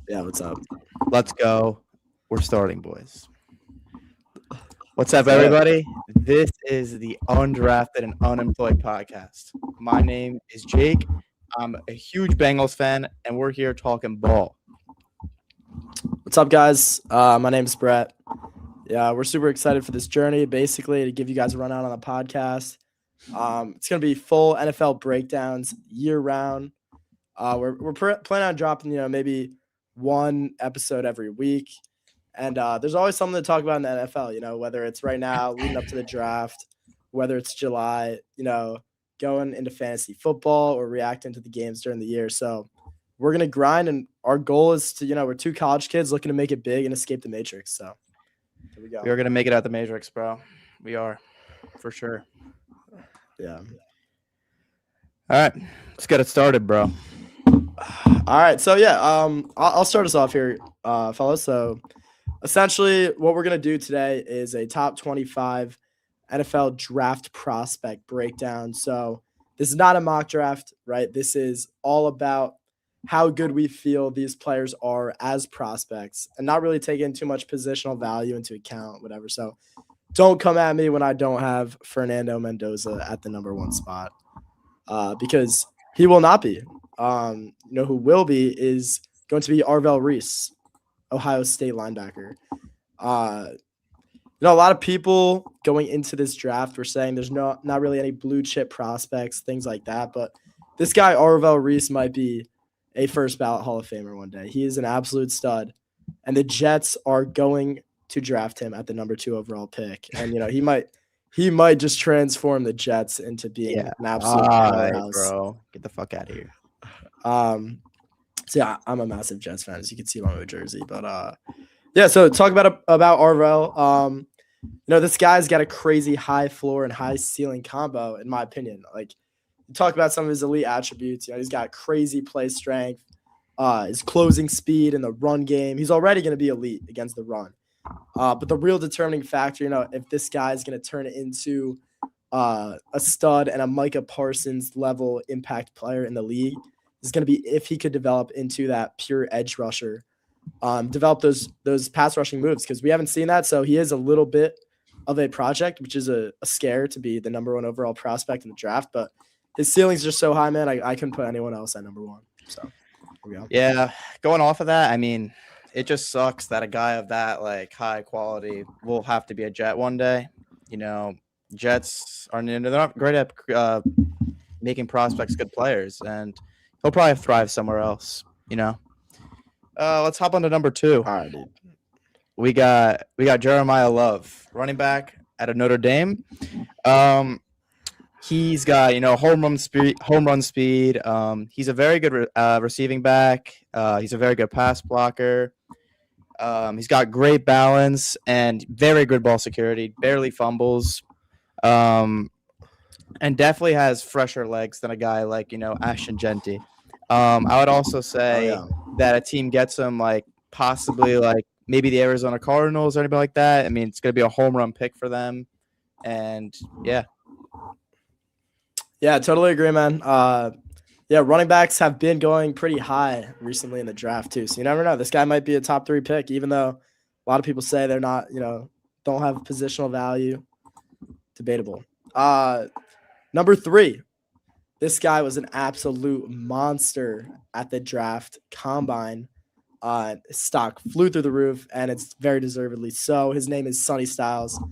Yeah, what's up? Let's go. We're starting, boys. What's up, Yeah. everybody? This is the Undrafted and Unemployed podcast. My name is Jake. I'm a huge Bengals fan, and we're here talking ball. What's up, guys? My name's Brett. Yeah, we're super excited for this journey, basically, to give you guys a rundown on the podcast. It's going to be full NFL breakdowns year round. We're planning on dropping, maybe one episode every week. And there's always something to talk about in the NFL, whether it's right now, leading up to the draft, whether it's July, going into fantasy football or reacting to the games during the year. So we're going to grind, and our goal is to, we're two college kids looking to make it big and escape the matrix. So here we go. We are gonna make it out the Matrix, bro. We are, for sure. Yeah. All right, let's get it started, bro. All right. So, yeah, I'll start us off here, fellas. So essentially what we're going to do today is a top 25 NFL draft prospect breakdown. So this is not a mock draft, right? This is all about how good we feel these players are as prospects and not really taking too much positional value into account, whatever. So don't come at me when I don't have Fernando Mendoza at the number one spot, because he will not be. Who will be is going to be Arvell Reese, Ohio State linebacker. A lot of people going into this draft were saying there's not really any blue chip prospects, things like that. But this guy, Arvell Reese, might be a first ballot Hall of Famer one day. He is an absolute stud. And the Jets are going to draft him at the number 2 overall pick. And, he might just transform the Jets into being an absolute powerhouse. Bro. Get the fuck out of here. So yeah, I'm a massive Jets fan, as you can see by my jersey. But yeah, so talk about Arvell. This guy's got a crazy high floor and high ceiling combo, in my opinion. Like, you talk about some of his elite attributes. He's got crazy play strength, his closing speed in the run game. He's already going to be elite against the run. But the real determining factor, if this guy's going to turn it into a stud and a Micah Parsons level impact player in the league, is going to be if he could develop into that pure edge rusher, develop those pass rushing moves, because we haven't seen that. So he is a little bit of a project, which is a scare to be the number 1 overall prospect in the draft. But his ceilings are so high, man. I couldn't put anyone else at number 1. So here we go. Yeah, going off of that, I mean, it just sucks that a guy of that high quality will have to be a Jet one day. Jets are they're not great at making prospects good players, and he'll probably thrive somewhere else. Let's hop on to number 2. All right, dude. We got Jeremiah Love, running back out of Notre Dame. He's got home run speed. He's a very good receiving back. He's a very good pass blocker. He's got great balance and very good ball security. Barely fumbles. And definitely has fresher legs than a guy like Ashton Genty. I would also say that a team gets him possibly maybe the Arizona Cardinals or anybody like that. I mean, it's going to be a home run pick for them. And yeah. Yeah, totally agree, man. Running backs have been going pretty high recently in the draft too. So you never know. This guy might be a top 3 pick, even though a lot of people say they're not, don't have positional value. Debatable. Number 3. This guy was an absolute monster at the draft combine. Stock flew through the roof, and it's very deservedly so. His name is Sonny Styles,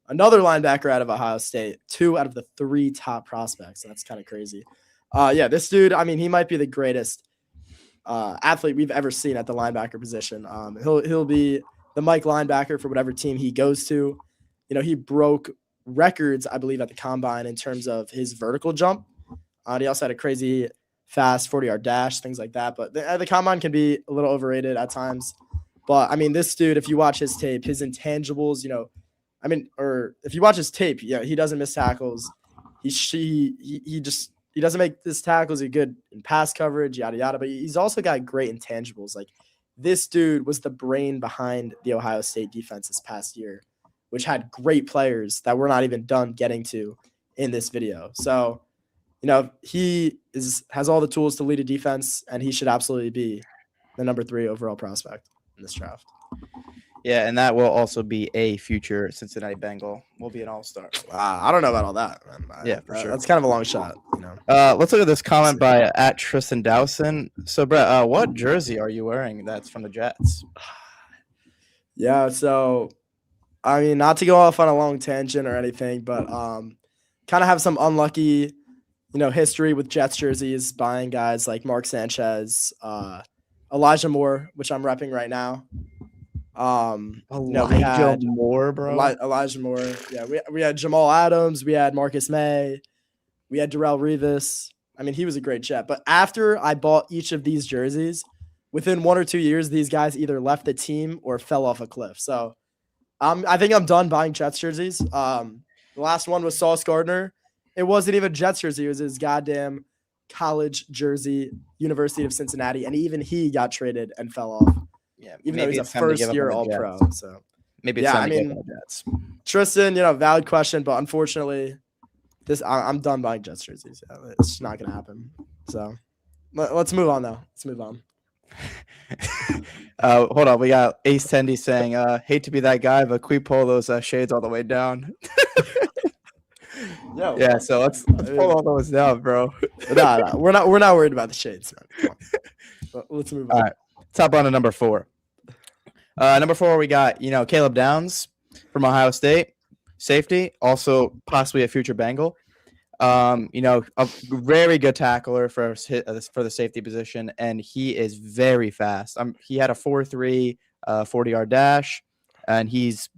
another linebacker out of Ohio State. 2 out of the 3 top prospects. That's kind of crazy. This dude, I mean, he might be the greatest athlete we've ever seen at the linebacker position. He'll be the Mike linebacker for whatever team he goes to. He broke records, I believe, at the combine in terms of his vertical jump. He also had a crazy fast 40-yard dash, things like that. But the combine can be a little overrated at times. But, I mean, this dude, if you watch his tape, his intangibles, or if you watch his tape, he doesn't miss tackles. He doesn't make his tackles good in pass coverage, yada, yada. But he's also got great intangibles. This dude was the brain behind the Ohio State defense this past year, which had great players that we're not even done getting to in this video. So, he has all the tools to lead a defense, and he should absolutely be the number 3 overall prospect in this draft. Yeah, and that will also be a future Cincinnati Bengal. Will be an all-star. I don't know about all that, man. Yeah, for sure. That's kind of a long shot, you know. Let's look at this comment by at Tristan Dowson. So, Brett, what jersey are you wearing that's from the Jets? Yeah, so I mean, not to go off on a long tangent or anything, but kind of have some unlucky, history with Jets jerseys, buying guys like Mark Sanchez, Elijah Moore, which I'm repping right now. Elijah Moore, bro. Elijah Moore. Yeah, we had Jamal Adams, we had Marcus May, we had Darrelle Revis. I mean, he was a great Jet. But after I bought each of these jerseys, within 1 or 2 years, these guys either left the team or fell off a cliff. So I think I'm done buying Jets jerseys. The last one was Sauce Gardner. It wasn't even a Jets jersey. It was his goddamn college jersey, University of Cincinnati. And even he got traded and fell off. Yeah, even though he's a first-year All-Pro. So maybe it's time to give up the Jets. Tristan, valid question, but unfortunately, I'm done buying Jets jerseys. Yeah, it's not gonna happen. So let's move on though. Let's move on. Hold on, we got Ace Tendy saying, "Hate to be that guy, but can we pull those shades all the way down?" Yeah, so let's pull all those down, bro. No, we're not worried about the shades, man. Come on. Let's move on. All right, top on to number 4. Number 4, we got Caleb Downs from Ohio State, safety, also possibly a future Bengal. A very good tackler for the safety position, and he is very fast. He had a 4.3 40-yard dash, and he's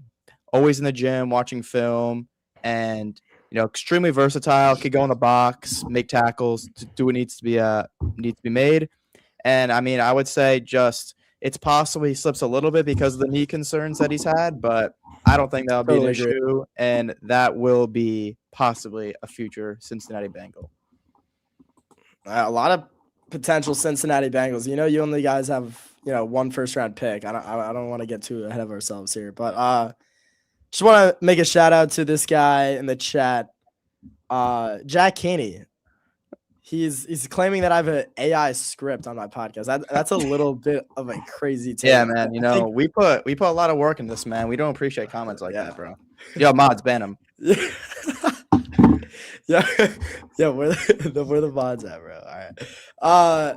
always in the gym watching film, and extremely versatile. Could go in the box, make tackles, do what needs to be made. And I mean, I would say it's possible he slips a little bit because of the knee concerns that he's had, but I don't think that'll be an issue, and that will be possibly a future Cincinnati Bengal. A lot of potential Cincinnati Bengals. You only guys have 1 first-round pick. I don't want to get too ahead of ourselves here, but just want to make a shout out to this guy in the chat, Jack Caney. He's claiming that I have an AI script on my podcast. That's a little bit of a crazy take. Yeah, man. We put a lot of work in this, man. We don't appreciate comments like that, bro. Yo, mods, ban them. yeah, where the mods at, bro? All right.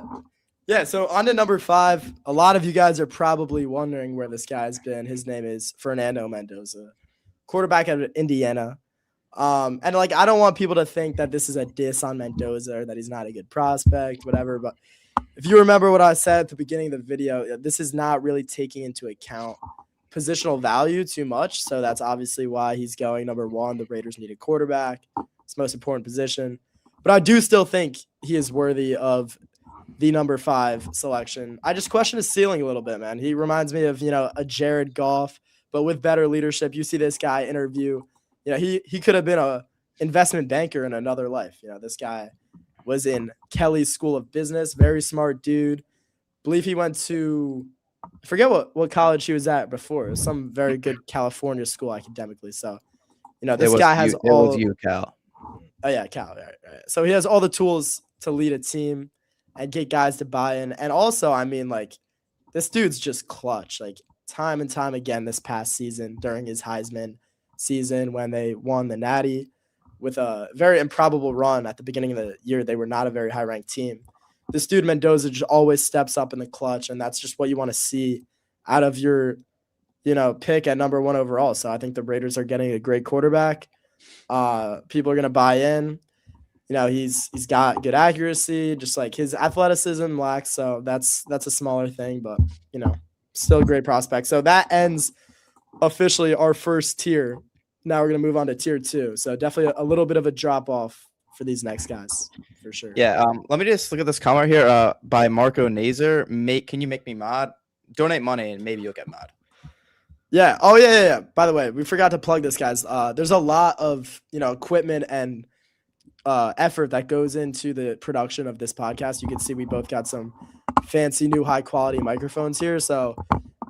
Yeah. So on to number 5. A lot of you guys are probably wondering where this guy's been. His name is Fernando Mendoza, quarterback out of Indiana. And I don't want people to think that this is a diss on Mendoza or that he's not a good prospect, whatever. But if you remember what I said at the beginning of the video, this is not really taking into account positional value too much. So that's obviously why he's going number 1. The Raiders need a quarterback. It's the most important position. But I do still think he is worthy of the number 5 selection. I just question his ceiling a little bit, man. He reminds me of, a Jared Goff, but with better leadership. You see this guy interview. He could have been a investment banker in another life. This guy was in Kelly's School of Business, very smart dude. Believe he went to, I forget what college he was at before. It was some very good California school academically. So, this guy has all. It was Cal. Oh yeah, Cal. Right. So he has all the tools to lead a team and get guys to buy in. And also, I mean, this dude's just clutch. Time and time again this past season during his Heisman season when they won the Natty with a very improbable run at the beginning of the year. They were not a very high-ranked team. This dude Mendoza just always steps up in the clutch, and that's just what you want to see out of your, pick at number 1 overall. So I think the Raiders are getting a great quarterback. People are going to buy in. He's got good accuracy, just his athleticism lacks. So that's a smaller thing, but, still a great prospect. So that ends officially our first tier. Now we're going to move on to tier 2. So definitely a little bit of a drop off for these next guys for sure. Yeah. Let me just look at this comment here by Marco Nazer. Can you make me mod? Donate money and maybe you'll get mod. Yeah. Oh yeah. By the way, we forgot to plug this, guys. There's a lot of, equipment and effort that goes into the production of this podcast. You can see we both got some fancy new high quality microphones here. So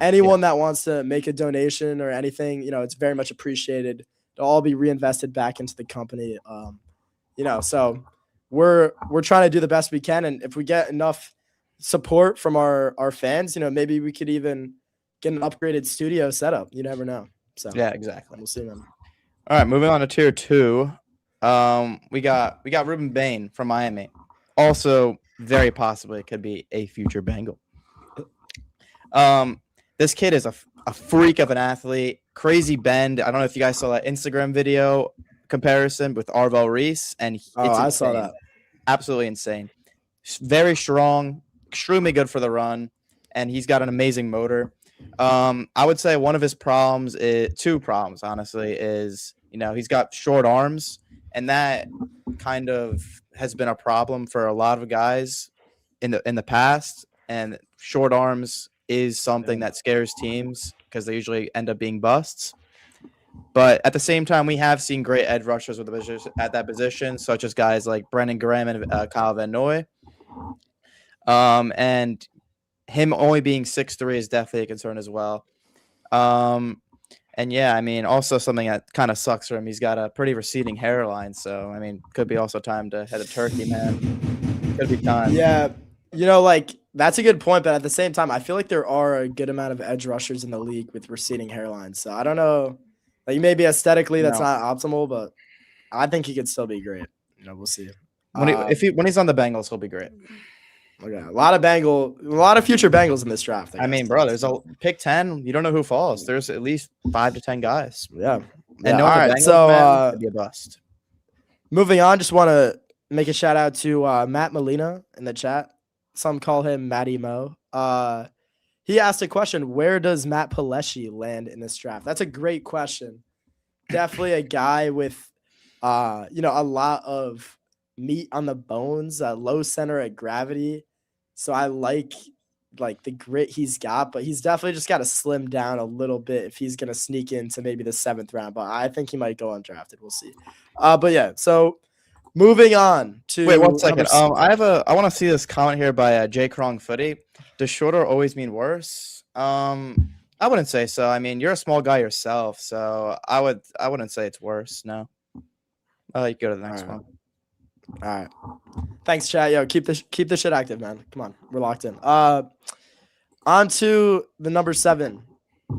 anyone that wants to make a donation or anything, it's very much appreciated. It'll all be reinvested back into the company. So we're trying to do the best we can. And if we get enough support from our fans, maybe we could even get an upgraded studio setup. You never know. So Yeah, exactly. we'll see, man. All right, moving on to tier 2. We got Ruben Bain from Miami. Also, very possibly could be a future Bengal. This kid is a freak of an athlete, crazy bend. I don't know if you guys saw that Instagram video comparison with Arvel Reese, and I saw that. Absolutely insane. Very strong, extremely good for the run, and he's got an amazing motor. I would say one of his problems is 2 problems, honestly, is he's got short arms, and that kind of has been a problem for a lot of guys in the past. And short arms is something that scares teams because they usually end up being busts. But at the same time, we have seen great edge rushers at that position, such as guys like Brendan Graham and Kyle Van Noy. And him only being 6'3" is definitely a concern as well. And yeah, I mean, also something that kind of sucks for him. He's got a pretty receding hairline, so I mean, could be also time to head to Turkey, man. Could be time. Yeah, that's a good point, but at the same time, I feel like there are a good amount of edge rushers in the league with receding hairlines. So I don't know, like maybe aesthetically that's not optimal, but I think he could still be great. We'll see. When he's on the Bengals, he'll be great. Okay, a lot of future Bengals in this draft. I mean, bro, there's a pick 10. You don't know who falls. There's at least 5 to 10 guys. Yeah. And all right, so could be a bust. Moving on, just want to make a shout out to Matt Molina in the chat. Some call him Matty Mo. He asked a question: where does Matt Paleshi land in this draft? That's a great question. Definitely a guy with, a lot of meat on the bones, low center of gravity. So I like the grit he's got, but he's definitely just got to slim down a little bit if he's gonna sneak into maybe the 7th round. But I think he might go undrafted. We'll see. But yeah, so moving on to wait 1 second. I want to see this comment here by J Krong Footy. Does shorter always mean worse? I wouldn't say so. I mean, you're a small guy yourself, so I wouldn't say it's worse. No. You go to the next one. All right. Thanks, chat. Yo, keep the shit active, man. Come on, we're locked in. On to the number 7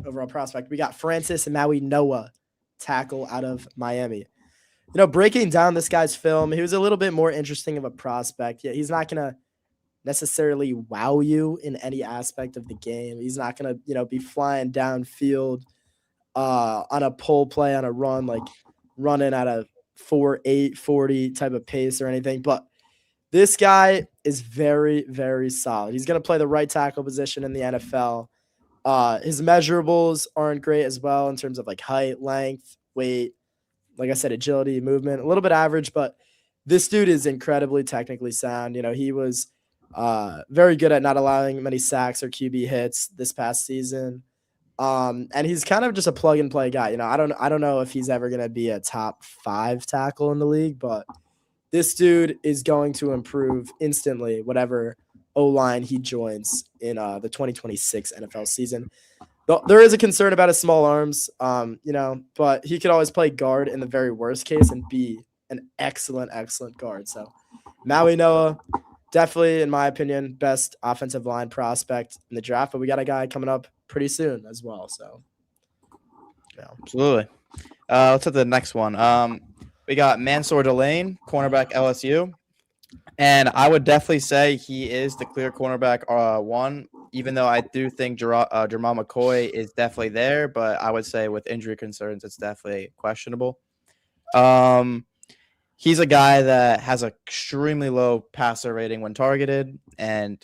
overall prospect. We got Francis Maui Noah, tackle out of Miami. Breaking down this guy's film, he was a little bit more interesting of a prospect. Yeah, he's not gonna necessarily wow you in any aspect of the game. He's not gonna, be flying downfield on a pull play on a run, like running at a 4.8 40 type of pace or anything. But this guy is very, very solid. He's gonna play the right tackle position in the NFL. His measurables aren't great as well in terms of like height, length, weight. Like I said, agility, movement, a little bit average, but this dude is incredibly technically sound. He was very good at not allowing many sacks or QB hits this past season. And he's kind of just a plug and play guy. I don't know if he's ever going to be a top 5 tackle in the league, but this dude is going to improve instantly whatever O-line he joins in the 2026 NFL season. There is a concern about his small arms, but he could always play guard in the very worst case and be an excellent, excellent guard. So Maui Noah, definitely, in my opinion, best offensive line prospect in the draft, but we got a guy coming up pretty soon as well. So, yeah. Absolutely. Let's hit the next one. We got Mansour Delane, cornerback LSU. And I would definitely say he is the clear cornerback 1, even though I do think Jamal McCoy is definitely there. But I would say with injury concerns, it's definitely questionable. He's a guy that has an extremely low passer rating when targeted, and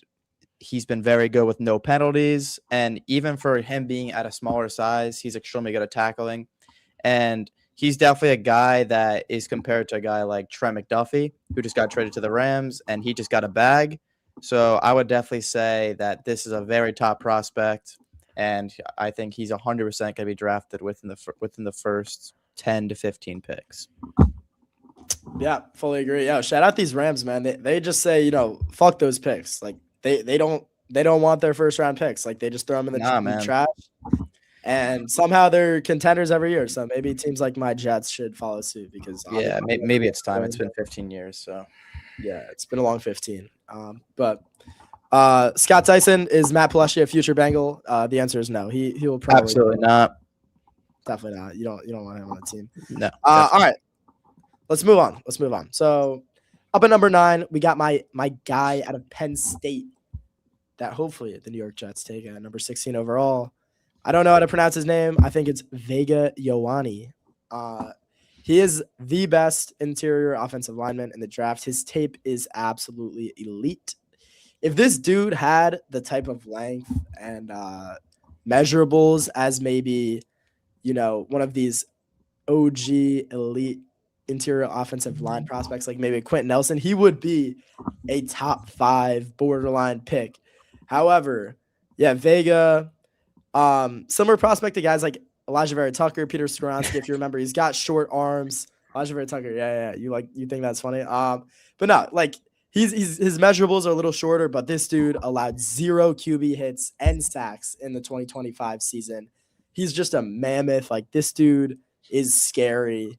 he's been very good with no penalties. And even for him being at a smaller size, he's extremely good at tackling. And he's definitely a guy that is compared to a guy like Trent McDuffie, who just got traded to the Rams, and he just got a bag. So I would definitely say that this is a very top prospect, and I think he's 100% going to be drafted within the first 10 to 15 picks. Yeah, fully agree. Yeah, shout out these Rams, man. They just say, fuck those picks. Like they don't want their first round picks. Like they just throw them in the trash. And somehow they're contenders every year. So maybe teams like my Jets should follow suit because maybe it's time. It's been 15 years. So yeah, it's been a long 15. But Scott Tyson, is Matt Palushia a future Bengal? The answer is no. He will probably Absolutely not. definitely not. You don't want him on the team. No. All right. Let's move on. So up at number 9, we got my guy out of Penn State that hopefully the New York Jets take at number 16 overall. I don't know how to pronounce his name. I think it's Vega Ioane. He is the best interior offensive lineman in the draft. His tape is absolutely elite. If this dude had the type of length and measurables as maybe, one of these OG elite interior offensive line prospects, like maybe Quentin Nelson, he would be a top 5 borderline pick. However, yeah, Vega, similar prospect to guys like Elijah Vera Tucker, Peter Skoronski, if you remember, he's got short arms. Elijah Vera Tucker, yeah. You think that's funny? But no, like his measurables are a little shorter, but this dude allowed 0 QB hits and sacks in the 2025 season. He's just a mammoth. Like, this dude is scary.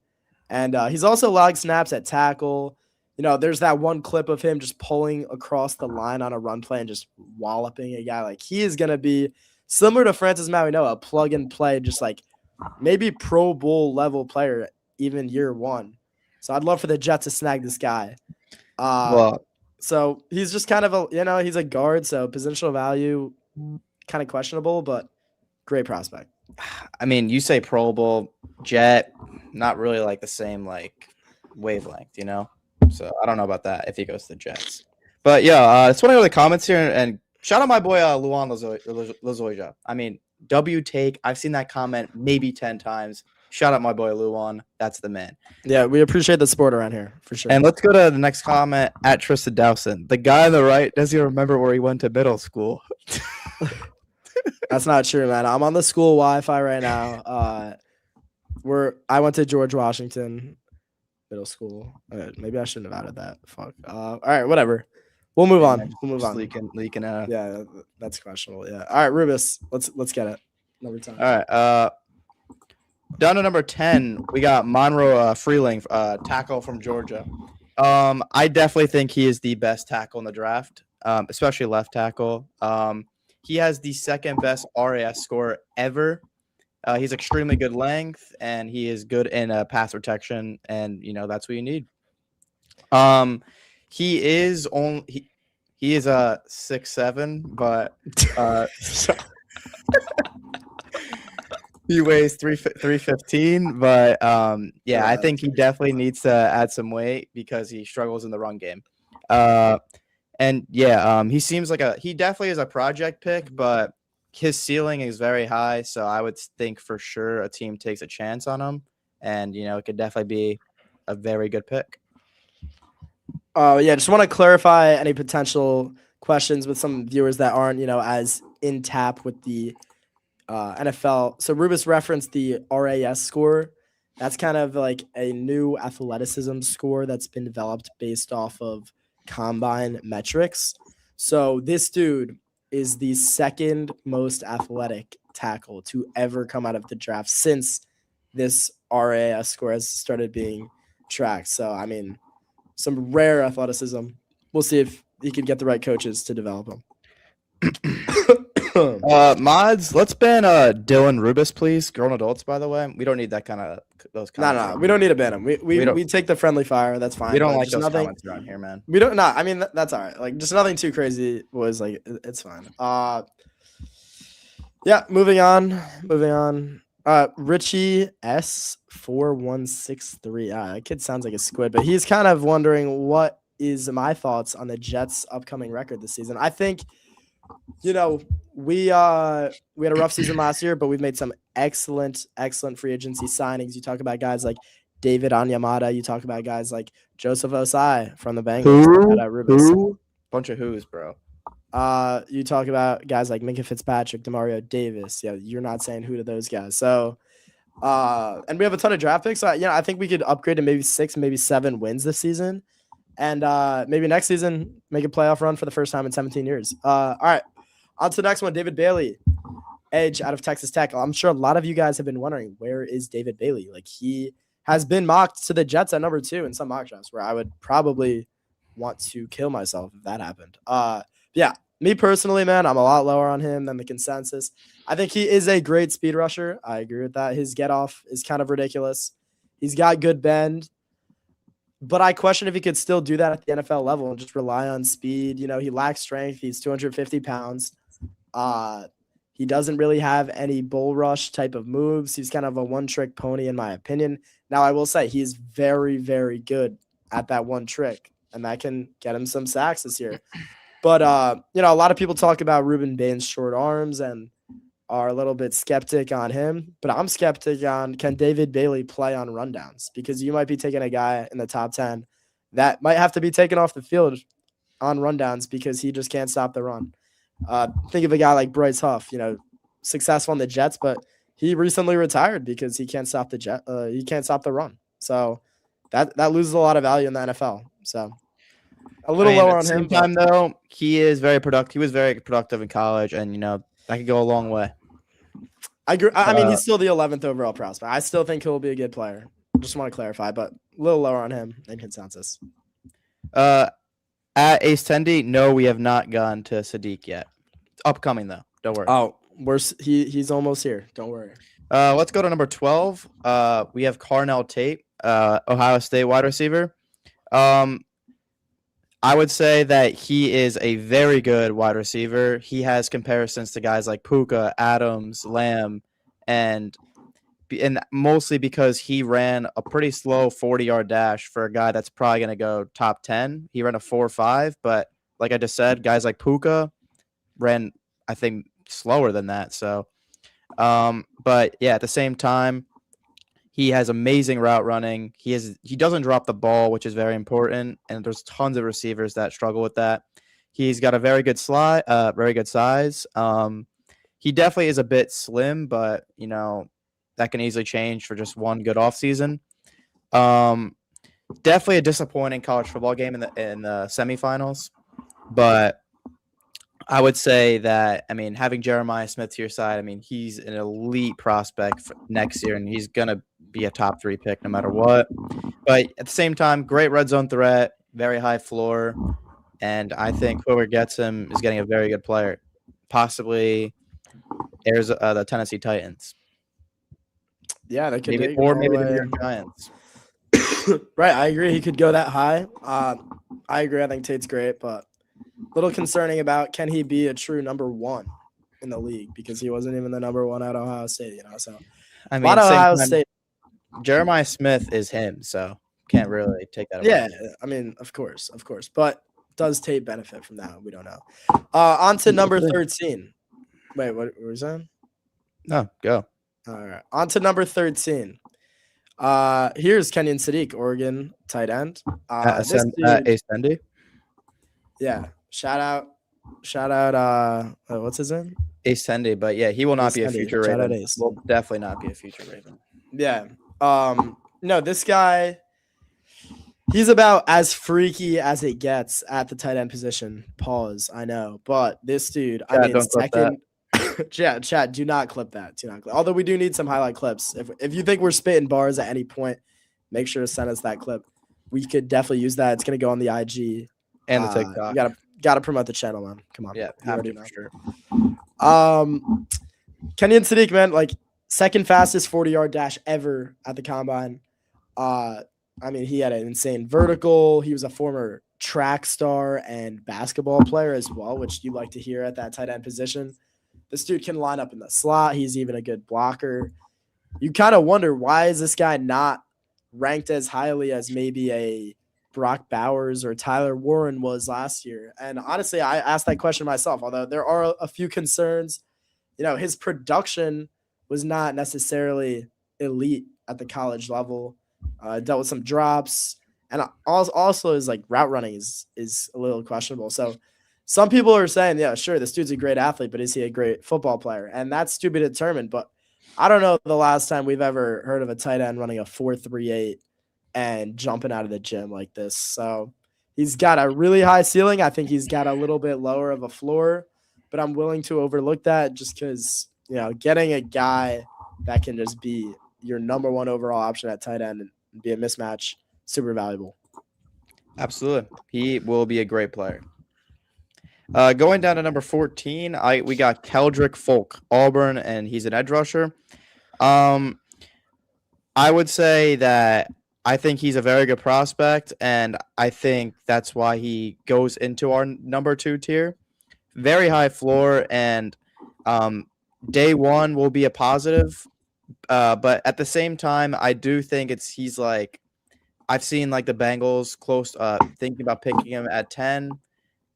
And he's also allowing snaps at tackle. There's that one clip of him just pulling across the line on a run play and just walloping a guy. Like, he is going to be similar to Francis Mauigoa, a plug and play, just like maybe Pro Bowl level player, even year 1. So I'd love for the Jets to snag this guy. So he's just kind of he's a guard, so positional value kind of questionable, but great prospect. I mean, you say Pro Bowl, Jet, not really like the same like wavelength, So I don't know about that if he goes to the Jets. But yeah, let's want to go to the comments here and shout out my boy Luan Lozoya. I mean, W take. I've seen that comment maybe 10 times. Shout out my boy Luan. That's the man. Yeah, we appreciate the support around here for sure. And let's go to the next comment at Tristan Dowson. The guy on the right doesn't even remember where he went to middle school. That's not true, man. I'm on the school Wi-Fi right now. I went to George Washington Middle School. Maybe I shouldn't have added that. Fuck. All right, whatever. We'll move on. Leaking out. Yeah, that's questionable. Yeah. All right, Rubus. Let's get it. Number 10. All right. Down to number 10, we got Monroe Freeling, tackle from Georgia. I definitely think he is the best tackle in the draft, especially left tackle. He has the second best RAS score ever. He's extremely good length, and he is good in pass protection, and that's what you need. He is 6'7", but he weighs 315. But yeah, I think he definitely needs to add some weight because he struggles in the run game. And yeah, he seems like he definitely is a project pick, but his ceiling is very high. So I would think for sure a team takes a chance on him, and it could definitely be a very good pick. Yeah, just want to clarify any potential questions with some viewers that aren't, as in tap with the NFL. So Rubus referenced the RAS score. That's kind of like a new athleticism score that's been developed based off of combine metrics. So this dude is the second most athletic tackle to ever come out of the draft since this RAS score has started being tracked. So, I mean, some rare athleticism. We'll see if he can get the right coaches to develop him. Mods, let's ban Dylan Rubus, please. Grown adults, by the way. We don't need that kind of those. No, we don't need to ban him. We take the friendly fire. That's fine. We don't like those comments around here, man. We don't. No, I mean that's all right. Like, just nothing too crazy. Was like it's fine. Yeah. Moving on. Richie S4163. That kid sounds like a squid, but he's kind of wondering what is my thoughts on the Jets' upcoming record this season. I think, we had a rough season last year, but we've made some excellent free agency signings. You talk about guys like David Onyemata. You talk about guys like Joseph Osai from the Bengals. Who? Bunch of who's, bro. You talk about guys like Minkah Fitzpatrick, Demario Davis. Yeah, you're not saying who to those guys. So, and we have a ton of draft picks. So, I think we could upgrade to maybe 6, maybe 7 wins this season. And maybe next season, make a playoff run for the first time in 17 years. All right. On to the next one, David Bailey, edge out of Texas Tech. I'm sure a lot of you guys have been wondering, where is David Bailey? Like, he has been mocked to the Jets at number 2 in some mock drafts, where I would probably want to kill myself if that happened. Yeah, Me personally, man, I'm a lot lower on him than the consensus. I think he is a great speed rusher. I agree with that. His get off is kind of ridiculous. He's got good bend, but I question if he could still do that at the NFL level and just rely on speed. He lacks strength. He's 250 pounds. Uh, he doesn't really have any bull rush type of moves. He's kind of a one-trick pony, in my opinion. Now, I will say he's very, very good at that one trick, and that can get him some sacks this year. But, a lot of people talk about Ruben Bain's short arms and are a little bit skeptic on him. But I'm skeptic on, can David Bailey play on rundowns? Because you might be taking a guy in the top 10 that might have to be taken off the field on rundowns because he just can't stop the run. Think of a guy like Bryce Huff, successful on the Jets, but he recently retired because he can't stop he can't stop the run. So that loses a lot of value in the NFL. So a little lower on him. At the same time, though, he is very productive. He was very productive in college, and that could go a long way. I agree. I mean, he's still the 11th overall prospect. I still think he'll be a good player. Just want to clarify, but a little lower on him than consensus. At Ace Tendy, no, we have not gone to Sadiq yet. It's upcoming though. Don't worry. Oh, he's almost here. Don't worry. Let's go to number 12. We have Carnell Tate, Ohio State wide receiver. I would say that he is a very good wide receiver. He has comparisons to guys like Puka, Adams, Lamb, and mostly because he ran a pretty slow 40-yard dash for a guy that's probably going to go top 10. He ran a 4.5, but like I just said, guys like Puka ran, I think, slower than that. So, but yeah, at the same time, he has amazing route running. He doesn't drop the ball, which is very important, and there's tons of receivers that struggle with that. He's got a very good very good size. He definitely is a bit slim, but that can easily change for just one good offseason. Definitely a disappointing college football game in the semifinals, but I would say that, having Jeremiah Smith to your side, he's an elite prospect for next year, and he's going to be a top 3 pick no matter what. But at the same time, great red zone threat, very high floor, and I think whoever gets him is getting a very good player, possibly the Tennessee Titans. Yeah, they could maybe the New York Giants. Right, I agree. He could go that high. I agree. I think Tate's great, but a little concerning about, can he be a true number 1 in the league, because he wasn't even the number 1 at Ohio State. So a lot of Ohio State. Jeremiah Smith is him, so can't really take that away. Yeah, of course, but does Tate benefit from that? We don't know. On to number 13. Wait, what was that? No, go. All right, on to number 13. Here's Kenyon Sadiq, Oregon tight end. Ace Tendy. Yeah, shout out. What's his name? Ace Tendy, but yeah, he will not be a future Raven. Will definitely not be a future Raven. Yeah. No, this guy, he's about as freaky as it gets at the tight end position. Pause. I know, but this dude, second. Chat, do not clip that. Although we do need some highlight clips. If you think we're spitting bars at any point, make sure to send us that clip. We could definitely use that. It's gonna go on the IG and the TikTok. You gotta promote the channel, man. Come on. Yeah, have to for sure. Kenyon Sadiq, man, second fastest 40-yard dash ever at the combine. He had an insane vertical. He was a former track star and basketball player as well, which you like to hear at that tight end position. This dude can line up in the slot. He's even a good blocker. You kind of wonder, why is this guy not ranked as highly as maybe a Brock Bowers or Tyler Warren was last year? And honestly, I asked that question myself, although there are a few concerns. His production was not necessarily elite at the college level. Dealt with some drops, and also his route running is a little questionable. So some people are saying, yeah, sure, this dude's a great athlete, but is he a great football player? And that's to be determined. But I don't know the last time we've ever heard of a tight end running a 4.38 and jumping out of the gym like this. So he's got a really high ceiling. I think he's got a little bit lower of a floor, but I'm willing to overlook that just because, getting a guy that can just be your number 1 overall option at tight end and be a mismatch, super valuable. Absolutely. He will be a great player. Going down to number 14, we got Keldrick Folk, Auburn, and he's an edge rusher. I would say that I think he's a very good prospect, and I think that's why he goes into our number 2 tier. Very high floor, and day one will be a positive. But at the same time, I do think he's like I've seen like the Bengals close thinking about picking him at 10.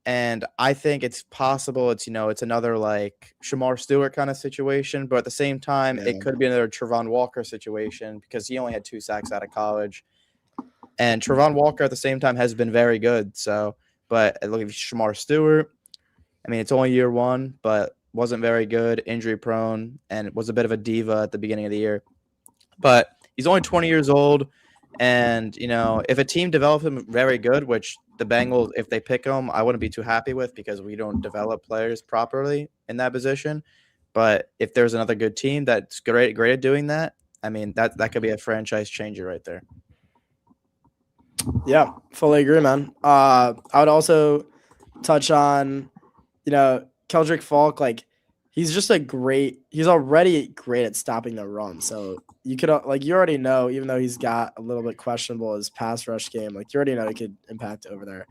And I think it's possible it's another like Shamar Stewart kind of situation, but at the same time, Yeah. it could be another Trevon Walker situation because he only had 2 sacks out of college. And Trevon Walker at the same time has been very good. So, but look at Shamar Stewart. I mean, it's only year 1, but wasn't very good, injury prone, and was a bit of a diva at the beginning of the year. But he's only 20 years old. And, if a team develops him very good, which the Bengals, if they pick him, I wouldn't be too happy with because we don't develop players properly in that position. But if there's another good team that's great at doing that, I mean, that could be a franchise changer right there. Yeah, fully agree, man. I would also touch on, Keldrick Falk. Like, he's already great at stopping the run. So you could you already know, even though he's got a little bit questionable his pass rush game, like you already know he could impact over there.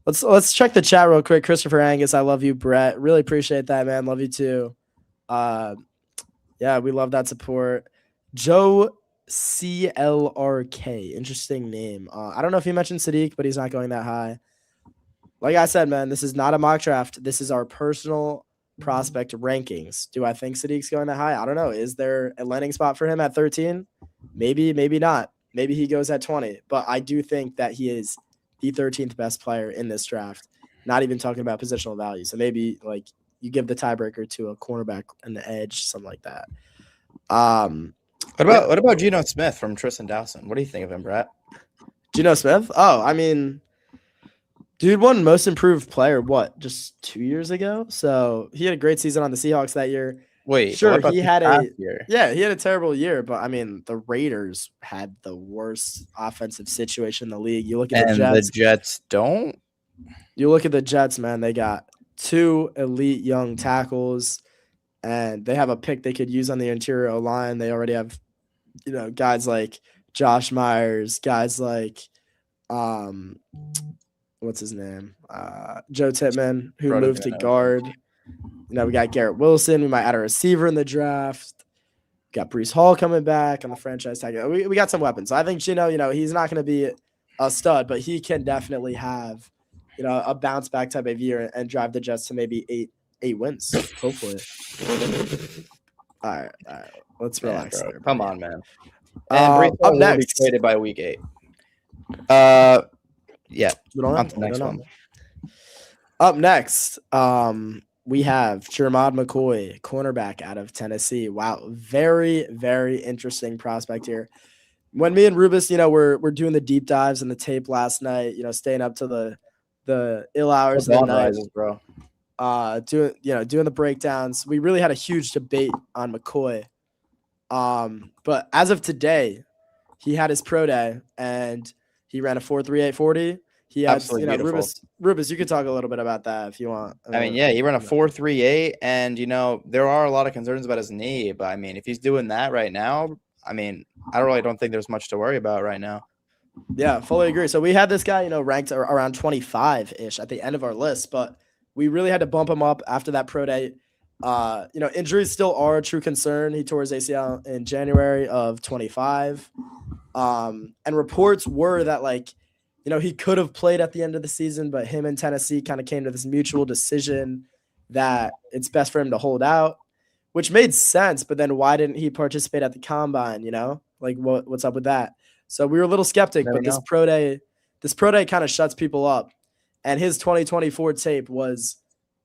Let's check the chat real quick. Christopher Angus, I love you, Brett. Really appreciate that, man. Love you too. Yeah, we love that support. Joe CLRK, interesting name. I don't know if you mentioned Sadiq, but he's not going that high. Like I said, man, this is not a mock draft. This is our personal prospect rankings. Do I think Sadiq's going that high? I don't know. Is there a landing spot for him at 13? Maybe, maybe not. Maybe he goes at 20. But I do think that he is the 13th best player in this draft. Not even talking about positional value. So maybe like you give the tiebreaker to a cornerback and the edge, something like that. What about Geno Smith from Tristan Dawson? What do you think of him, Brett? Geno Smith? Oh, I mean, dude won most improved player, just 2 years ago? So he had a great season on the Seahawks that year. Wait, sure, he had a year? Yeah, he had a terrible year, but I mean, the Raiders had the worst offensive situation in the league. You look at the Jets. The Jets don't. You look at the Jets, man. They got 2 elite young tackles, and they have a pick they could use on the interior O-line. They already have, guys like Josh Myers, guys like, what's his name? Joe Tippmann, who moved to guard. We got Garrett Wilson. We might add a receiver in the draft. We got Breece Hall coming back on the franchise tag. We got some weapons. So I think Geno, he's not going to be a stud, but he can definitely have, a bounce back type of year and drive the Jets to maybe eight wins, hopefully. All right. Let's relax. There, come on, man. And Breece Hall will be traded by week 8. Yeah. On to the next one. Up next, we have Jermod McCoy, cornerback out of Tennessee. Wow, very, very interesting prospect here. When me and Rubus, we're doing the deep dives and the tape last night, staying up to the ill hours of the night, rises, bro. Doing the breakdowns. We really had a huge debate on McCoy. But as of today, he had his pro day and he ran a 4.38 40. He had, Rubus, you could talk a little bit about that if you want. I mean, yeah, he ran a 4.38, and there are a lot of concerns about his knee. But I mean, if he's doing that right now, I mean, I really don't think there's much to worry about right now. Yeah, fully agree. So we had this guy, ranked around 25-ish at the end of our list, but we really had to bump him up after that pro day. Injuries still are a true concern. He tore his ACL in January of 25. And reports were that he could have played at the end of the season, but him and Tennessee kind of came to this mutual decision that it's best for him to hold out, which made sense. But then why didn't he participate at the combine? What's up with that? So we were a little skeptic, but this pro day kind of shuts people up. And his 2024 tape was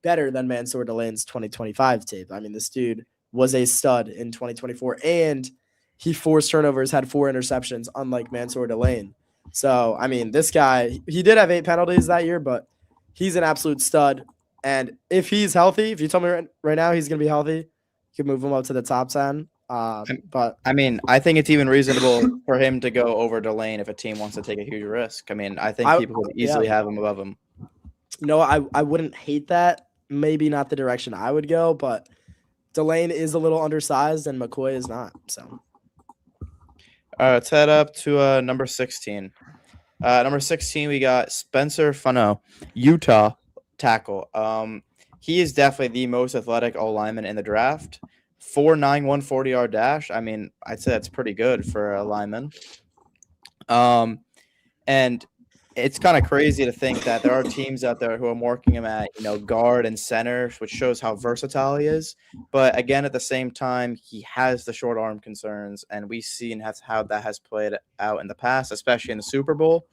better than Mansour Delane's 2025 tape. I mean, this dude was a stud in 2024, and he forced turnovers, had 4 interceptions, unlike Mansour Delane. So, I mean, this guy, he did have 8 penalties that year, but he's an absolute stud. And if he's healthy, if you tell me right now he's going to be healthy, you could move him up to the top 10. But I mean, I think it's even reasonable for him to go over Delane if a team wants to take a huge risk. I mean, I think people could easily have him above him. No, I wouldn't hate that. Maybe not the direction I would go, but Delane is a little undersized and McCoy is not. So All right, let's head up to number 16. Number 16, we got Spencer Fano, Utah tackle. He is definitely the most athletic O lineman in the draft. 4'9", 140-yard dash. I mean, I'd say that's pretty good for a lineman. And it's kind of crazy to think that there are teams out there who are marking him at, guard and center, which shows how versatile he is. But again, at the same time, he has the short arm concerns, and we've seen how that has played out in the past, especially in the Super Bowl.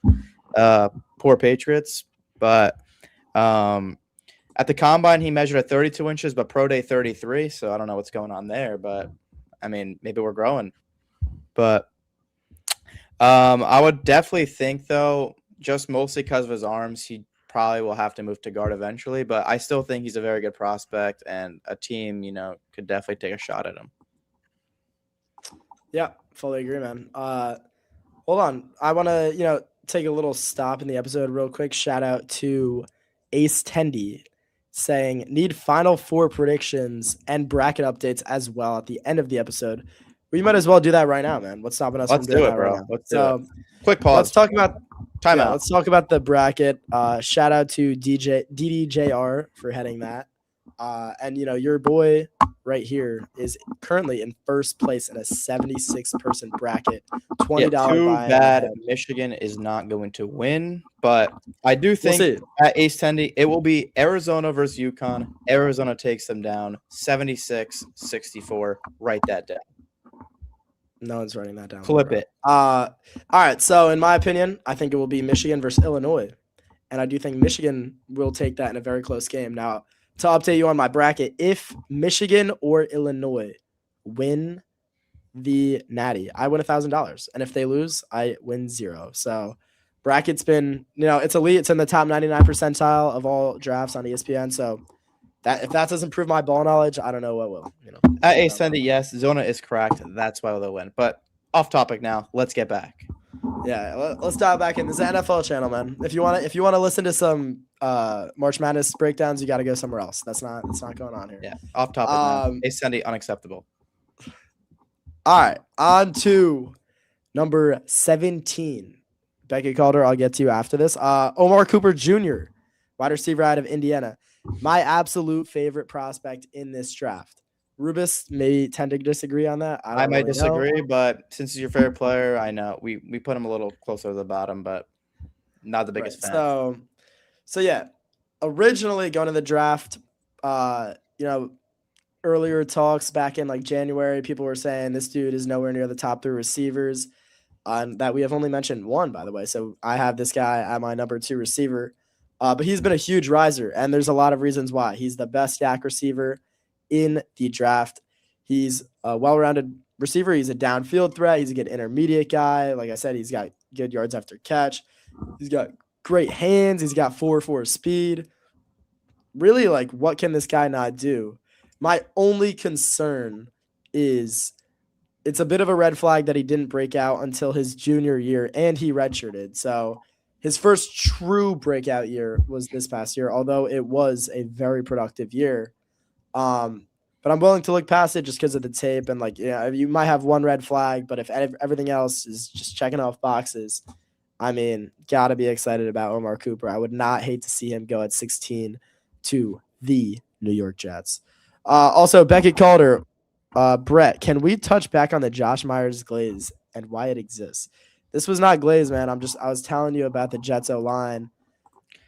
Poor Patriots. But at the combine, he measured at 32 inches, but pro day 33. So I don't know what's going on there, but I mean, maybe we're growing. But I would definitely think, though, just mostly because of his arms, he probably will have to move to guard eventually. But I still think he's a very good prospect, and a team, could definitely take a shot at him. yeah, fully agree, man. Hold on, I want to take a little stop in the episode real quick. Shout out to Ace Tendy saying need final four predictions and bracket updates as well at the end of the episode. We might as well do that right now, man. What's stopping us Let's from doing do it, that bro. right now? Let's do it. Quick pause. Let's talk about timeout. Let's talk about the bracket. Shout out to DDJR for heading that. And your boy right here is currently in first place in a 76-person bracket. $20 too buy-in bad ahead. Michigan is not going to win, but I do We'll think see. at Ace Tendy, it will be Arizona versus UConn. Arizona takes them down 76-64. Write that down. No one's writing that down. Flip it. All right. So in my opinion, I think it will be Michigan versus Illinois. And I do think Michigan will take that in a very close game. Now, to update you on my bracket, if Michigan or Illinois win the Natty, I win $1,000. And if they lose, I win $0. So bracket's been, it's elite. It's in the top 99 percentile of all drafts on ESPN. So that if that doesn't prove my ball knowledge, I don't know what will. At Ace Tendy, yes, Zona is correct. That's why they'll win. But off topic now. Let's get back. Yeah, let's dive back in. This is the NFL channel, man. If you want to listen to some March Madness breakdowns, you got to go somewhere else. That's not going on here. Yeah, off topic now. Ace Tendy, unacceptable. All right, on to number 17. Beckett Calder, I'll get to you after this. Omar Cooper Jr., wide receiver out of Indiana. My absolute favorite prospect in this draft. Rubus may tend to disagree on that. I might disagree, but since he's your favorite player, I know we put him a little closer to the bottom, but not the biggest fan. So yeah, originally going to the draft, earlier talks back in like January, people were saying this dude is nowhere near the top 3 receivers. That we have only mentioned one, by the way. So I have this guy at my number 2 receiver. But he's been a huge riser, and there's a lot of reasons why. He's the best YAC receiver in the draft. He's a well-rounded receiver. He's a downfield threat. He's a good intermediate guy. Like I said, he's got good yards after catch. He's got great hands. He's got 4.4 speed. Really, like, what can this guy not do? My only concern is it's a bit of a red flag that he didn't break out until his junior year, and he redshirted. So his first true breakout year was this past year, although it was a very productive year. But I'm willing to look past it just because of the tape and you might have one red flag, but if everything else is just checking off boxes, I mean, gotta be excited about Omar Cooper. I would not hate to see him go at 16 to the New York Jets. Also, Beckett Calder, Brett, can we touch back on the Josh Myers glaze and why it exists? This was not glaze, man. I was telling you about the Jets O-line.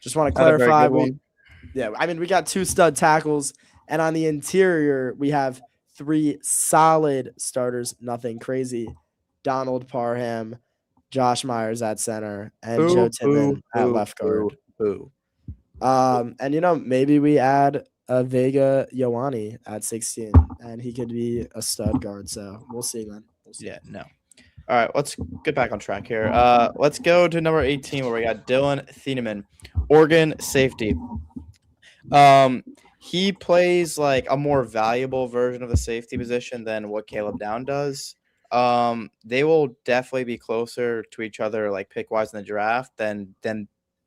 Just want to clarify. We got 2 stud tackles, and on the interior, we have 3 solid starters, nothing crazy. Donald Parham, Josh Myers at center, and Joe Tippmann at left guard. And maybe we add a Vega Ioane at 16, and he could be a stud guard. So we'll see, man. Yeah, no. All right, let's get back on track here. Let's go to number 18 where we got Dylan Thieneman, Oregon safety. He plays like a more valuable version of the safety position than what Caleb Down does. They will definitely be closer to each other, like pick wise in the draft than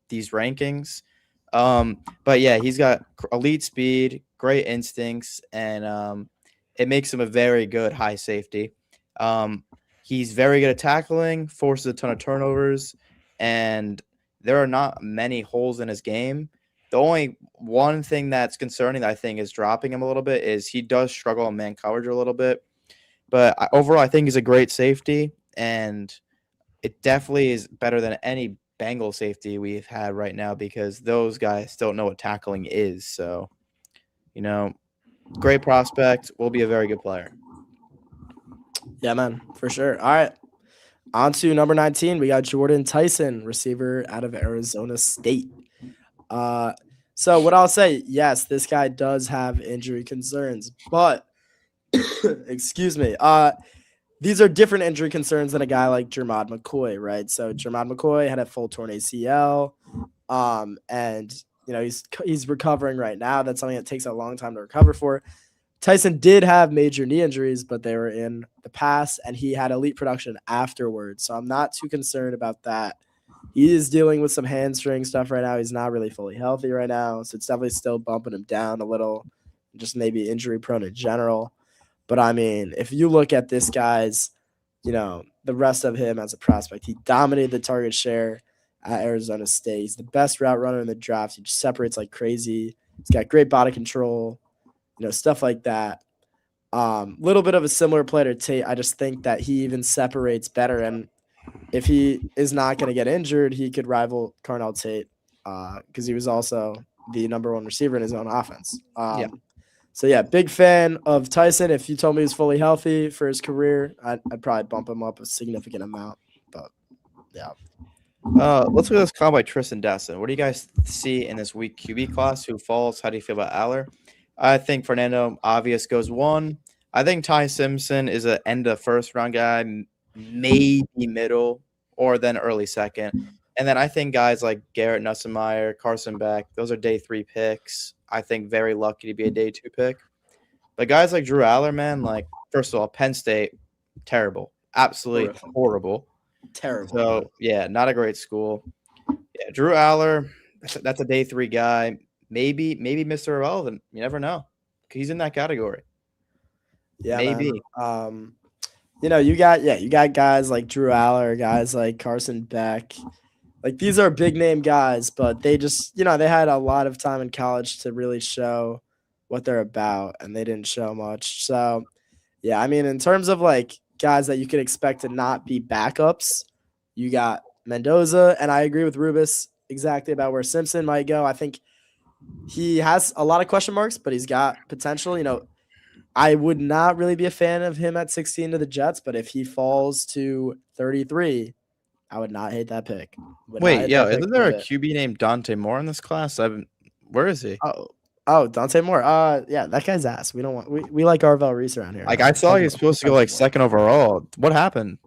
these rankings. But yeah, he's got elite speed, great instincts, and it makes him a very good high safety. Um, he's very good at tackling, forces a ton of turnovers, and there are not many holes in his game. The only one thing that's concerning that I think is dropping him a little bit is he does struggle in man coverage a little bit. But overall, I think he's a great safety, and it definitely is better than any Bengal safety we've had right now because those guys don't know what tackling is. So, you know, great prospect, will be a very good player. Yeah, man, for sure. All right. On to number 19. We got Jordan Tyson, receiver out of Arizona State. Uh, so what I'll say, yes, this guy does have injury concerns, but excuse me. These are different injury concerns than a guy like Jermod McCoy, right? So Jermod McCoy had a full torn ACL, and he's recovering right now. That's something that takes a long time to recover for. Tyson did have major knee injuries, but they were in the past, and he had elite production afterwards. So I'm not too concerned about that. He is dealing with some hamstring stuff right now. He's not really fully healthy right now, so it's definitely still bumping him down a little, just maybe injury prone in general. But I mean, if you look at this guy's, the rest of him as a prospect, he dominated the target share at Arizona State. He's the best route runner in the draft. He just separates like crazy. He's got great body control, stuff like that. Little bit of a similar play to Tate. I just think that he even separates better. And if he is not going to get injured, he could rival Carnell Tate because he was also the number one receiver in his own offense. Yeah. So, yeah, big fan of Tyson. If you told me he was fully healthy for his career, I'd probably bump him up a significant amount. But, yeah. Let's look at this call by Tristan Desson. What do you guys see in this week QB class? Who falls? How do you feel about Aller? I think Fernando Obvious goes 1. I think Ty Simpson is an end of first round guy, maybe middle or then early second. And then I think guys like Garrett Nussenmeyer, Carson Beck, those are day 3 picks. I think very lucky to be a day 2 pick. But guys like Drew Aller, man, like, first of all, Penn State, terrible. Absolutely horrible. Terrible. So, yeah, not a great school. Yeah, Drew Aller, that's a day 3 guy. Maybe Mr. Irrelevant. You never know. He's in that category. Yeah, maybe. Man. You got guys like Drew Aller, guys like Carson Beck. Like, these are big name guys, but they just, they had a lot of time in college to really show what they're about, and they didn't show much. So, yeah, I mean, in terms of like guys that you could expect to not be backups, you got Mendoza, and I agree with Rubis exactly about where Simpson might go. I think he has a lot of question marks, but he's got potential. I would not really be a fan of him at 16 to the Jets, but if he falls to 33, I would not hate that pick. Wait, isn't there a QB named Dante Moore in this class? Where is he? Oh, Dante Moore. Yeah, that guy's ass. We don't want. We like Arvell Reese around here. Like, I saw he was supposed to go like second overall. What happened?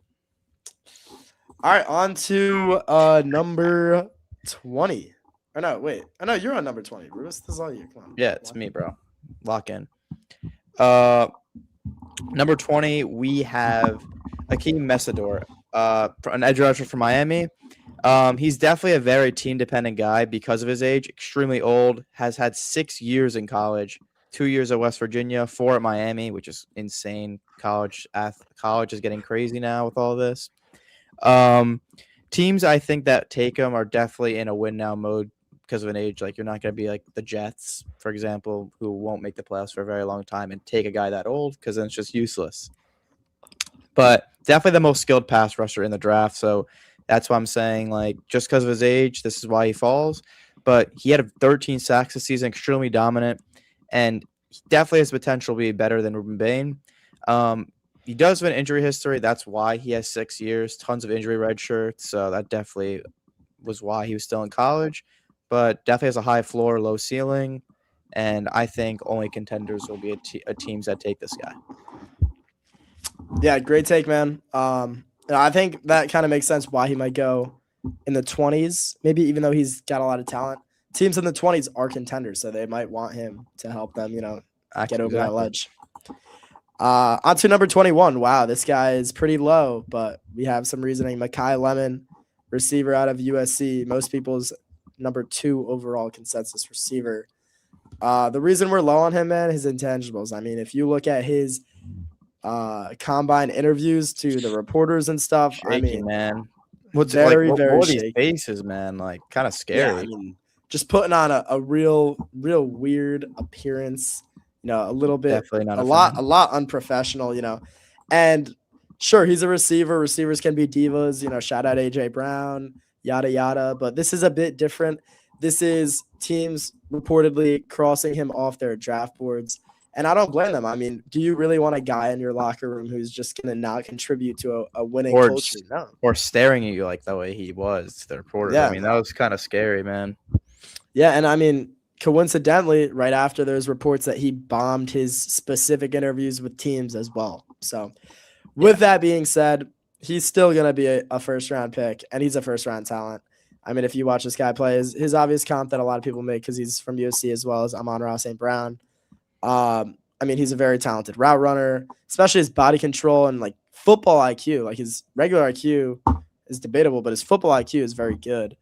All right, on to number 20. Or no, wait. I know you're on number 20. Rubis, this is all you. Come on. Yeah, it's me, bro. Lock in. Number 20, we have Akeem Mesidor, an edge rusher from Miami. He's definitely a very team-dependent guy because of his age. Extremely old. Has had 6 years in college, 2 years at West Virginia, 4 at Miami, which is insane. College is getting crazy now with all this. Teams I think that take him are definitely in a win-now mode because of an age. Like, you're not going to be like the Jets, for example, who won't make the playoffs for a very long time and take a guy that old because then it's just useless. But definitely the most skilled pass rusher in the draft. So that's why I'm saying, like, just because of his age, this is why he falls. But he had 13 sacks this season, extremely dominant, and he definitely has potential to be better than Ruben Bain. He does have an injury history. That's why he has 6 years, tons of injury red shirts. So that definitely was why he was still in college. But definitely has a high floor, low ceiling. And I think only contenders will be teams that take this guy. Yeah, great take, man. I think that kind of makes sense why he might go in the 20s, maybe, even though he's got a lot of talent. Teams in the 20s are contenders, so they might want him to help them, get over that ledge. On to number 21. Wow, this guy is pretty low, but we have some reasoning. Makai Lemon, receiver out of USC. Most people's, number 2 overall consensus receiver. The reason we're low on him, man, his intangibles. I mean, if you look at his combine interviews to the reporters and stuff, I Shaky, mean, man. What's very, what very are these shaky. faces, man? Like, kind of Yeah, scary. I mean, just putting on a real weird appearance, a little bit, Definitely not a a lot fan. unprofessional, and sure, he's a receiver. Receivers can be divas, shout out AJ Brown, yada yada, but this is a bit different. This is teams reportedly crossing him off their draft boards, and I don't blame them. I mean, do you really want a guy in your locker room who's just going to not contribute to a winning Or culture? No. or staring at you like the way he was to the reporters. I Yeah. mean, that was kind of scary, man. Yeah, and I mean, coincidentally, right after there's reports that he bombed his specific interviews with teams as well. So, with that being said, he's still going to be a first-round pick, and he's a first-round talent. I mean, if you watch this guy play, his obvious comp that a lot of people make because he's from USC as well as Amon-Ra St. Brown. I mean, he's a very talented route runner, especially his body control and, like, football IQ. Like, his regular IQ is debatable, but his football IQ is very good.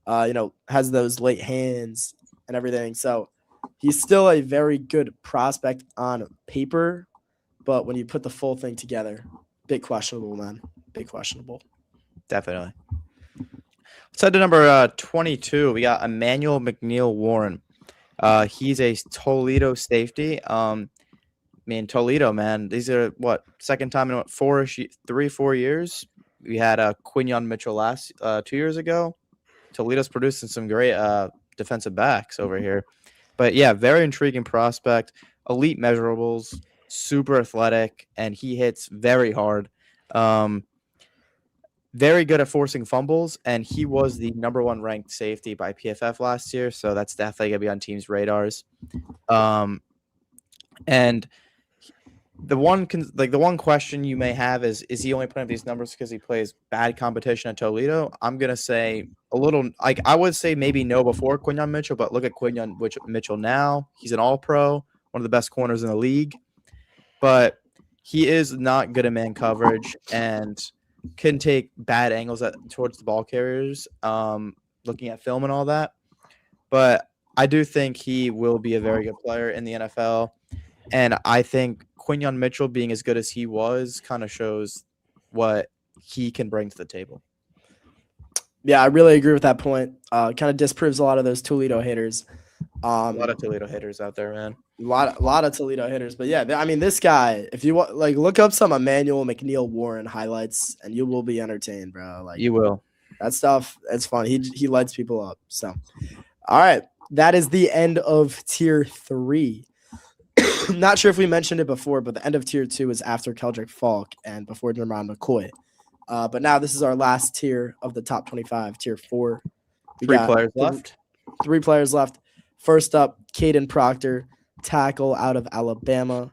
Has those late hands and everything. So he's still a very good prospect on paper, but when you put the full thing together, big questionable, man. Big questionable. Definitely. Let's head to number 22. We got Emmanuel McNeil Warren. He's a Toledo safety. Toledo, man. These are second time in 4 years. We had Quinyon Mitchell 2 years ago. Toledo's producing some great defensive backs over here. But yeah, very intriguing prospect. Elite measurables, super athletic, and he hits very hard. Very good at forcing fumbles, and he was the number 1 ranked safety by PFF last year, so that's definitely going to be on teams' radars. And the one question you may have is he only putting up these numbers because he plays bad competition at Toledo? I'm gonna say a little, like, I would say maybe no before Quinyon Mitchell, but look at Quinyon Mitchell now. He's an All-Pro, one of the best corners in the league, but he is not good at man coverage and can take bad angles towards the ball carriers. Looking at film and all that, but I do think he will be a very good player in the NFL. And I think Quinyon Mitchell being as good as he was kind of shows what he can bring to the table. Yeah, I really agree with that point. Kind of disproves a lot of those Toledo haters. A lot of Toledo haters out there, man. A lot of Toledo hitters, but yeah, I mean, this guy, if you want, like, look up some Emmanuel McNeil Warren highlights, and you will be entertained, bro. Like, you will. That stuff, it's fun. He lights people up. So, all right, that is the end of tier 3. Not sure if we mentioned it before, but the end of tier 2 is after Keldrick Falk and before Deron McCoy. But now this is our last tier of the top 25, tier 4. Three players left. 3 players left. First up, Caden Proctor, tackle out of Alabama.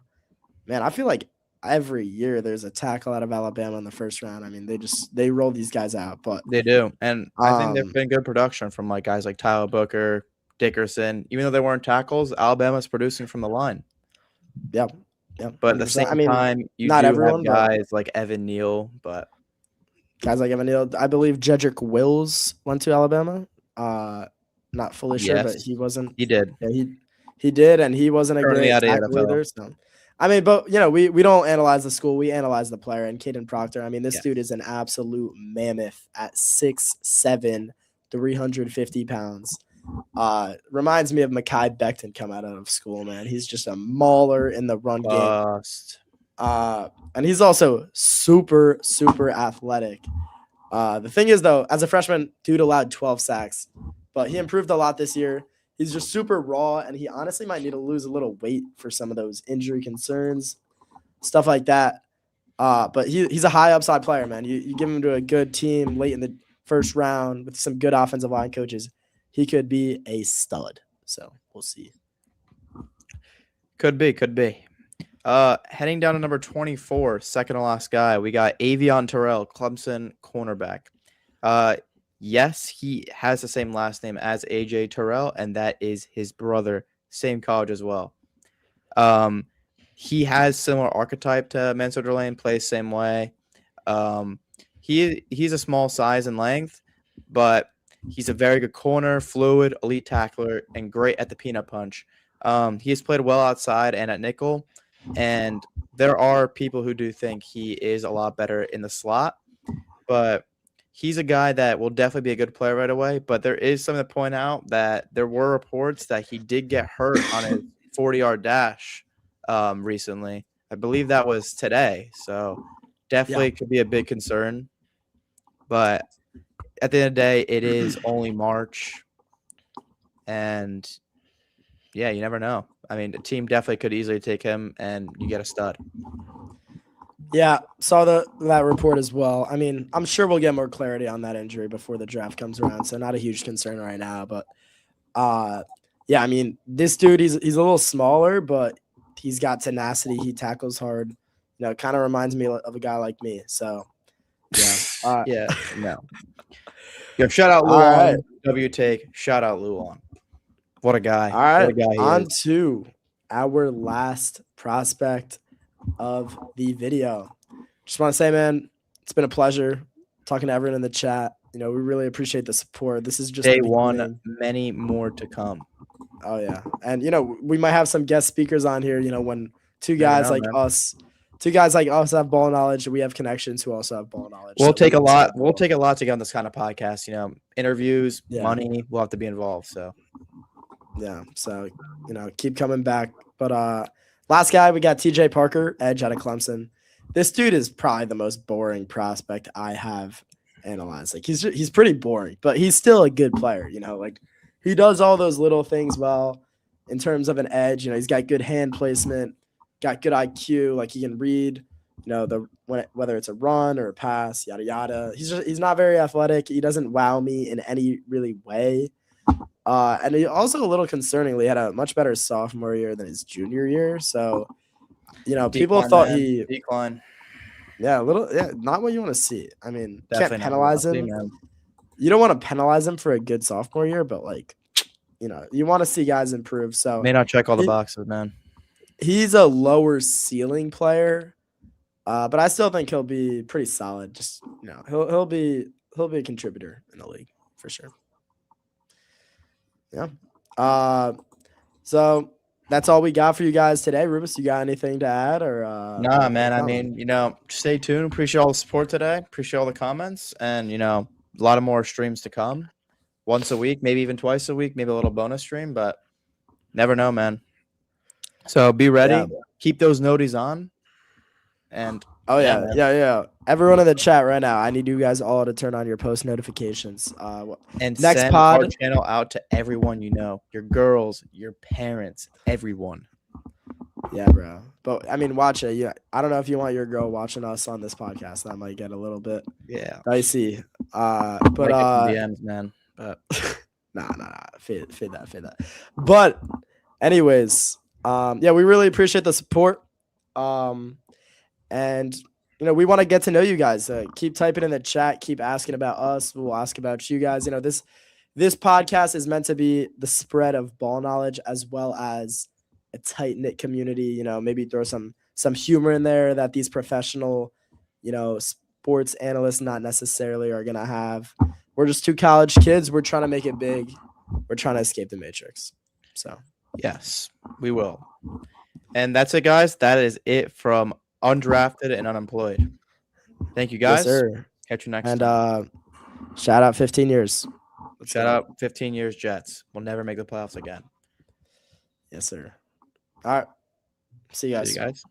Man, I feel like every year there's a tackle out of Alabama in the first round. I mean, they roll these guys out, but they do. And I think there's been good production from like guys like Tyler Booker, Dickerson. Even though they weren't tackles, Alabama's producing from the line. Yeah. But at the same time, you not do everyone, have guys like Evan Neal, but guys like Evan Neal. I believe Jedrick Wills went to Alabama. Not fully sure, but he wasn't. He did. Yeah, he did, and he wasn't a great tackle either. So, I mean, but we don't analyze the school, we analyze the player. And Caden Proctor, I mean, this dude is an absolute mammoth at 6'7", 350 pounds. Reminds me of Mekhi Becton come out of school, man. He's just a mauler in the run game. And he's also super, super athletic. The thing is, though, as a freshman, dude allowed 12 sacks, but he improved a lot this year. He's just super raw, and he honestly might need to lose a little weight for some of those injury concerns, stuff like that. But he's a high upside player, man. You give him to a good team late in the first round with some good offensive line coaches, he could be a stud. So we'll see. Could be. Heading down to number 24, second to last guy, we got Avion Terrell, Clemson cornerback. Yes, he has the same last name as AJ Terrell, and that is his brother, same college as well. He has similar archetype to Mansour Lane, plays same way. He's a small size and length, but He's a very good corner, fluid, elite tackler, and great at the peanut punch. He has played well outside and at nickel, and there are people who do think he is a lot better in the slot, but he's a guy that will definitely be a good player right away. But there is something to point out that there were reports that he did get hurt on his 40-yard dash recently. I believe that was today, so definitely could be a big concern. But at the end of the day, it is only March, and yeah, you never know. I mean, the team definitely could easily take him, and you get a stud. Yeah, saw that report as well. I mean, I'm sure we'll get more clarity on that injury before the draft comes around, so not a huge concern right now. But yeah, I mean, this dude, he's a little smaller, but he's got tenacity. He tackles hard. You know, kind of reminds me of a guy like me. So yeah, Yeah, no. Yo, shout out Luan. All right. W take. Shout out Luan. What a guy. All right, What a guy he on is. to our last prospect of the video. Just want to say, man, it's been a pleasure talking to everyone in the chat. You know, we really appreciate the support. This is just Day the one, beginning. many more to come. Oh yeah, and you know, we might have some guest speakers on here. You know, when two Never guys know, like man. us have ball knowledge. We have connections who also have ball knowledge. We'll so take a we can lot. talk We'll take a lot to get on this kind of podcast. You know, interviews, Yeah. money. We'll have to be involved. So Yeah, so you know, keep coming back. But last guy, we got TJ Parker, edge out of Clemson. This dude is probably the most boring prospect I have analyzed. Like he's pretty boring, but he's still a good player. You know, like he does all those little things well in terms of an edge. You know, he's got good hand placement, got good IQ. Like he can read. You know, whether it's a run or a pass, yada yada. He's not very athletic. He doesn't wow me in any really way. And he also a little concerningly had a much better sophomore year than his junior year. So, you know, people Decline, thought man. Decline. not what you want to see. I mean, Definitely can't not penalize what I him. see, man. You don't want to penalize him for a good sophomore year, but like, you know, you want to see guys improve. So May not check all the He- boxes, man. he's a lower ceiling player, but I still think he'll be pretty solid. Just you know, he'll be a contributor in the league for sure. Yeah. So that's all we got for you guys today. Rubus, you got anything to add or Nah, man. I no? mean, you know, stay tuned. Appreciate all the support today. Appreciate all the comments, and you know, a lot of more streams to come. Once a week, maybe even twice a week, maybe a little bonus stream, but never know, man. So be ready. Yeah. Keep those noties on, and Oh Yeah, yeah, man. yeah. Everyone in the chat right now, I need you guys all to turn on your post notifications. and Next send our pod- channel out to everyone you know, your girls, your parents, everyone. Yeah, bro. But I mean, watch it. Yeah, I don't know if you want your girl watching us on this podcast. That might get a little bit Yeah, dicey. Might But get some DMs, man. But nah. Fade that. But anyways, yeah, we really appreciate the support. And you know, we want to get to know you guys. Keep typing in the chat. Keep asking about us. We'll ask about you guys. You know, this podcast is meant to be the spread of ball knowledge as well as a tight knit community. You know, maybe throw some humor in there that these professional, you know, sports analysts not necessarily are gonna have. We're just two college kids. We're trying to make it big. We're trying to escape the matrix. So yes, we will. And that's it, guys. That is it from Undrafted and Unemployed. Thank you, guys. yes, sir. Catch you next And time. shout out 15 years. Let's Shout go. out 15 years Jets. We'll never make the playoffs again. Yes, sir. All right. See you guys. See you guys.